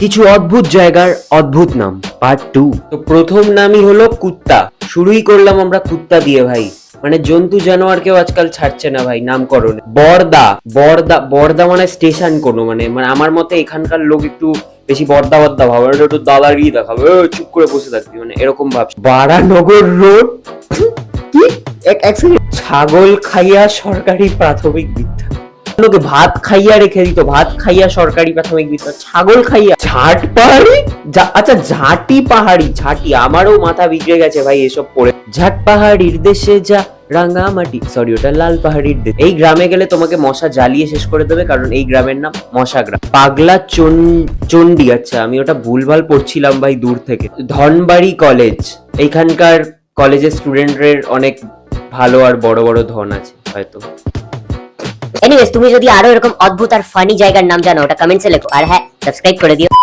কিছু অদ্ভুত জায়গার অদ্ভুত নাম পার্ট 2। তো প্রথম নামই হলো কুত্তা। শুরুই করলাম আমরা কুত্তা দিয়ে ভাই, মানে জন্তু জানোয়ারকেও আজকাল ছাড়ছে না ভাই নামকরণে। বর্দা বর্দা বর্দা মানে স্টেশন কোনো, মানে আমার মতে এখানকার লোক একটু বেশি বর্দা বর্দা ভাব, একটু দাদাগিরি দেখাবে, চুপ করে বসে থাকবি, মানে এরকম ভাবছি। বারানগর রোড কি এক সেকেন্ড। ছাগল খাইয়া সরকারি প্রাথমিক বিদ্যালয়। লোকে ভাত খাইয়া রেখে দিত, ভাত খাইয়া সরকারি প্রাথমিক বিদ্যালয়, ছাগল খাইয়া। ঝাট পাহাড়ি, আচ্ছা ঝাঁটি পাহাড়ি, ঝাঁটি, আমারও মাথা বিগড়ে গেছে ভাই এসব পড়ে। ঝাট পাহাড়ির দেশে যা রাঙামাটি, সরি ওটা লাল পাহাড়ির দেশ। এই গ্রামে গেলে তোমাকে মশা জ্বালিয়ে শেষ করে দেবে, কারণ এই গ্রামের নাম মশা গ্রাম। পাগলা চন্ডী, আচ্ছা আমি ওটা ভুলভাল পড়ছিলাম ভাই দূর থেকে। ধনবাড়ি কলেজ, এইখানকার কলেজের স্টুডেন্টদের অনেক ভালো আর বড় বড় ধন আছে হয়তো। এনিওয়েজ, তুমি যদি আরো এরকম অদ্ভুত আর ফানি জায়গার নাম জানো ওটা কমেন্টসে লেখো, আর হ্যাঁ সাবস্ক্রাইব করে দিও।